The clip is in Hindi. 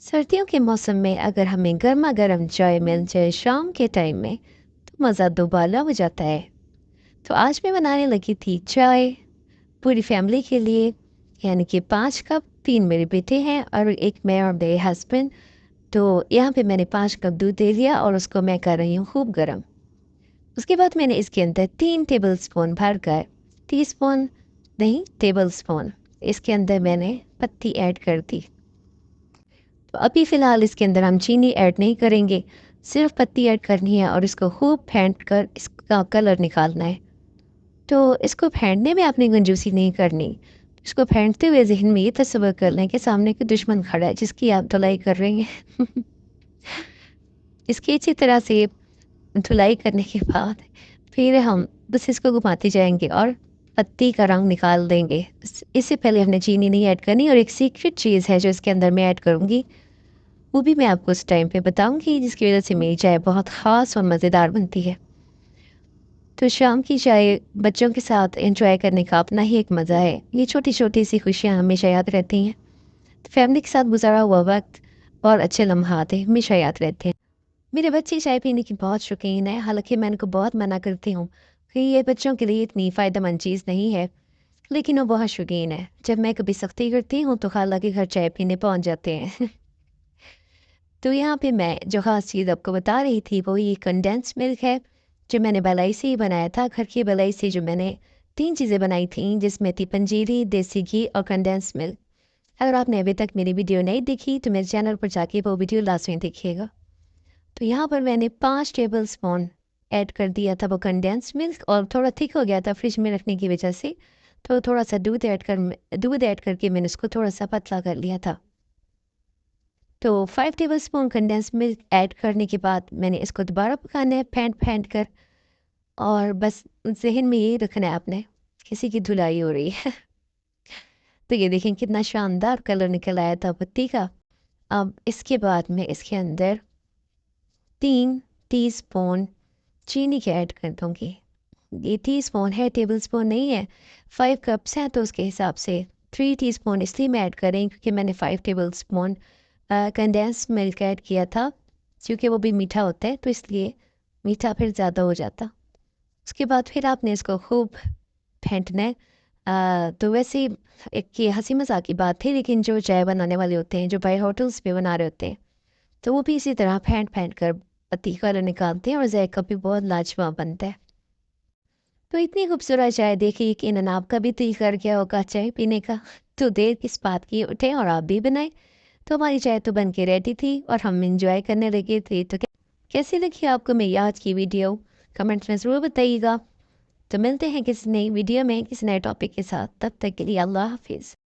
सर्दियों के मौसम में अगर हमें गर्मा गर्म चाय मिल जाए शाम के टाइम में तो मज़ा दोबाला हो जाता है। तो आज मैं बनाने लगी थी चाय पूरी फैमिली के लिए, यानी कि 5 कप। 3 मेरे बेटे हैं और एक मैं और मेरे हस्बैंड। तो यहाँ पे मैंने 5 कप दूध दे लिया और उसको मैं कर रही हूँ खूब गर्म। उसके बाद मैंने इसके अंदर 3 टेबल स्पून भर कर, टीस्पून नहीं टेबल स्पून, इसके अंदर मैंने पत्ती ऐड कर दी। तो अभी फ़िलहाल इसके अंदर हम चीनी ऐड नहीं करेंगे, सिर्फ पत्ती ऐड करनी है और इसको खूब फेंट कर इसका कलर निकालना है। तो इसको फेंटने में आपने कंजूसी नहीं करनी। इसको फेंटते हुए ज़हन में ये तस्वर कर लें कि सामने कोई दुश्मन खड़ा है जिसकी आप धुलाई कर रही हैं। इसकी अच्छी तरह से धुलाई करने के बाद फिर हम बस इसको घुमाते जाएंगे और पत्ती का रंग निकाल देंगे। इससे पहले हमने चीनी नहीं ऐड करनी, और एक सीक्रेट चीज़ है जो इसके अंदर मैं ऐड करूँगी, वो भी मैं आपको उस टाइम पे बताऊंगी, जिसकी वजह से मेरी चाय बहुत ख़ास और मज़ेदार बनती है। तो शाम की चाय बच्चों के साथ एंजॉय करने का अपना ही एक मज़ा है। ये छोटी छोटी सी खुशियाँ हमेशा याद रहती हैं। तो फैमिली के साथ गुजारा हुआ वक्त और अच्छे लम्हात हमेशा याद रहते हैं। मेरे बच्चे चाय पीने की बहुत शौकीन है, हालांकि मैं इनको बहुत मना करती हूँ कि ये बच्चों के लिए इतनी फ़ायदेमंद चीज़ नहीं है, लेकिन वो बहुत शौकीन है। जब मैं कभी सख्ती करती हूँ तो खाला के घर चाय पीने पहुँच जाते हैं। तो यहाँ पे मैं जो ख़ास चीज़ आपको बता रही थी वो ये कंडेंस मिल्क है, जो मैंने मलाई से ही बनाया था। घर की मलाई से जो मैंने 3 चीज़ें बनाई थी, जिसमें थी पंजीरी, देसी घी और कंडेंस मिल्क। अगर आपने अभी तक मेरी वीडियो नहीं देखी तो मेरे चैनल पर जाके वो वीडियो लास्ट में देखिएगा। तो यहाँ पर मैंने 5 टेबल स्पून ऐड कर दिया था वो कंडेंस मिल्क, और थोड़ा थिक हो गया था फ्रिज में रखने की वजह से। तो थोड़ा सा दूध ऐड करके मैंने उसको थोड़ा सा पतला कर लिया था। तो 5 table spoon condense milk add करने के बाद मैंने इसको दोबारा पकाना है फेंट फेंट कर। और बस जहन में यही रखना है आपने, किसी की धुलाई हो रही है। तो ये देखें कितना शानदार कलर निकल आया था पत्ती का। अब इसके बाद मैं इसके अंदर 3 टीस्पून चीनी के ऐड कर दूँगी। ये टीस्पून है, टेबल स्पून नहीं है। 5 कप्स हैं तो उसके हिसाब से 3 टीस्पून इसलिए मैं ऐड कर रही हूँ क्योंकि मैंने 5 table spoon condense milk add किया था, क्योंकि वो भी मीठा होता है तो इसलिए मीठा फिर ज़्यादा हो जाता। उसके बाद फिर आपने इसको खूब फेंटना है। तो वैसे एक ये हंसी मजाक की बात थी, लेकिन जो चाय बनाने वाले होते हैं, जो बाहर होटल्स पे बना रहे होते हैं, तो वो भी इसी तरह फेंट फेंट कर पत्ती का रस निकालते हैं और जायका भी बहुत लाजवाब बनता है। तो इतनी खूबसूरत चाय देखी कि इन आपका भी दिल कर गया होगा चाय पीने का। तो देर किस बात की, उठे और आप भी बनाए। तो हमारी चाय तो बन के रेडी थी और हम इंजॉय करने लगे थे। तो कैसी लगी आपको मेरी आज की वीडियो, कमेंट्स में ज़रूर बताइएगा। तो मिलते हैं किसी नई वीडियो में किसी नए टॉपिक के साथ। तब तक के लिए अल्लाह हाफिज़।